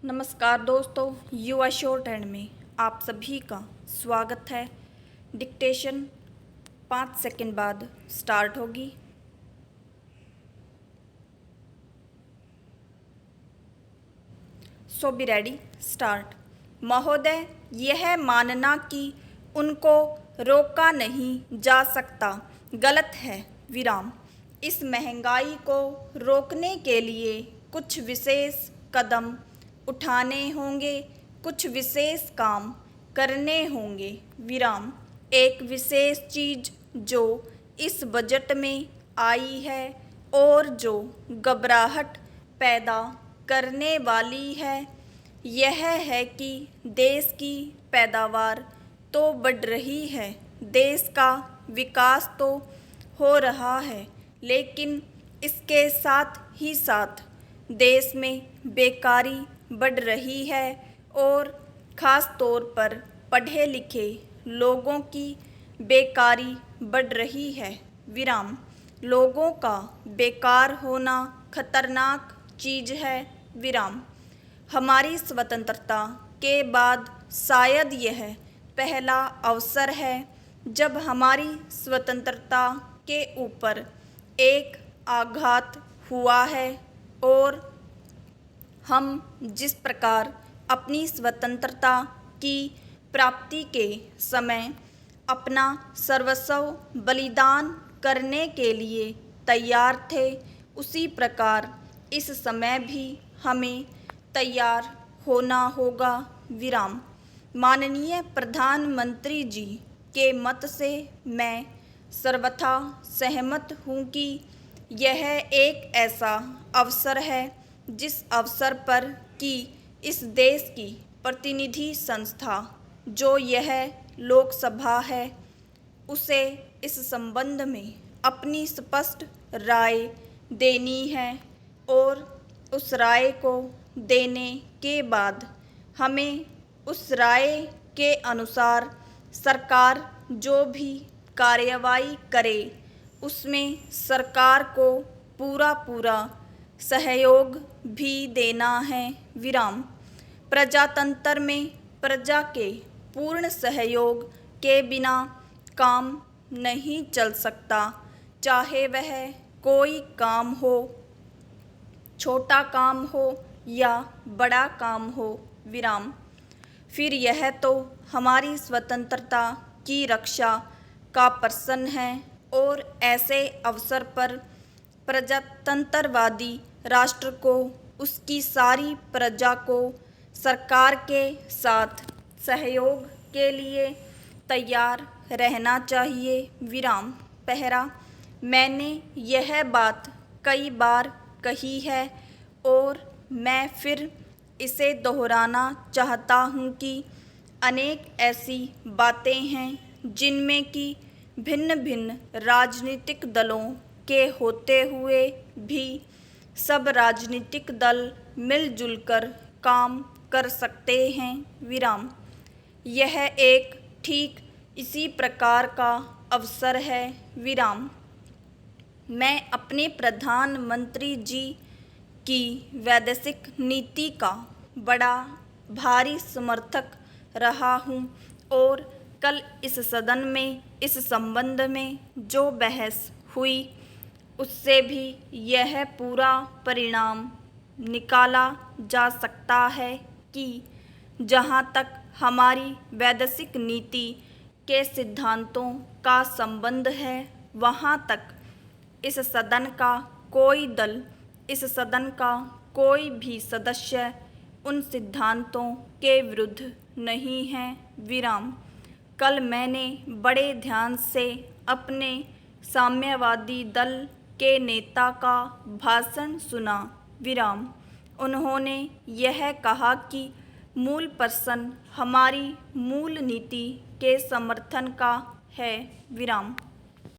नमस्कार दोस्तों, युवा शॉर्ट हैंड में आप सभी का स्वागत है। डिक्टेशन 5 सेकंड बाद स्टार्ट होगी। सो बी रेडी, स्टार्ट। महोदय, यह मानना कि उनको रोका नहीं जा सकता गलत है। विराम। इस महंगाई को रोकने के लिए कुछ विशेष कदम उठाने होंगे, कुछ विशेष काम करने होंगे। विराम। एक विशेष चीज जो इस बजट में आई है और जो घबराहट पैदा करने वाली है, यह है कि देश की पैदावार तो बढ़ रही है, देश का विकास तो हो रहा है, लेकिन इसके साथ ही साथ देश में बेकारी बढ़ रही है और ख़ास तौर पर पढ़े लिखे लोगों की बेकारी बढ़ रही है। विराम। लोगों का बेकार होना खतरनाक चीज़ है। विराम। हमारी स्वतंत्रता के बाद शायद यह पहला अवसर है जब हमारी स्वतंत्रता के ऊपर एक आघात हुआ है और हम जिस प्रकार अपनी स्वतंत्रता की प्राप्ति के समय अपना सर्वस्व बलिदान करने के लिए तैयार थे, उसी प्रकार इस समय भी हमें तैयार होना होगा। विराम। माननीय प्रधानमंत्री जी के मत से मैं सर्वथा सहमत हूँ कि यह एक ऐसा अवसर है जिस अवसर पर कि इस देश की प्रतिनिधि संस्था जो यह लोकसभा है, उसे इस संबंध में अपनी स्पष्ट राय देनी है और उस राय को देने के बाद हमें उस राय के अनुसार सरकार जो भी कार्रवाई करे उसमें सरकार को पूरा सहयोग भी देना है। विराम। प्रजातंत्र में प्रजा के पूर्ण सहयोग के बिना काम नहीं चल सकता, चाहे वह कोई काम हो, छोटा काम हो या बड़ा काम हो। विराम। फिर यह तो हमारी स्वतंत्रता की रक्षा का प्रश्न है और ऐसे अवसर पर प्रजातंत्रवादी राष्ट्र को उसकी सारी प्रजा को सरकार के साथ सहयोग के लिए तैयार रहना चाहिए। विराम। पहरा। मैंने यह बात कई बार कही है और मैं फिर इसे दोहराना चाहता हूँ कि अनेक ऐसी बातें हैं जिनमें कि भिन्न भिन्न राजनीतिक दलों के होते हुए भी सब राजनीतिक दल मिलजुल कर काम कर सकते हैं। विराम। यह एक ठीक इसी प्रकार का अवसर है। विराम। मैं अपने प्रधानमंत्री जी की वैदेशिक नीति का बड़ा भारी समर्थक रहा हूँ और कल इस सदन में इस संबंध में जो बहस हुई उससे भी यह पूरा परिणाम निकाला जा सकता है कि जहाँ तक हमारी वैदेशिक नीति के सिद्धांतों का संबंध है, वहाँ तक इस सदन का कोई दल, इस सदन का कोई भी सदस्य उन सिद्धांतों के विरुद्ध नहीं है। विराम। कल मैंने बड़े ध्यान से अपने साम्यवादी दल के नेता का भाषण सुना। विराम। उन्होंने यह कहा कि मूल प्रश्न हमारी मूल नीति के समर्थन का है। विराम।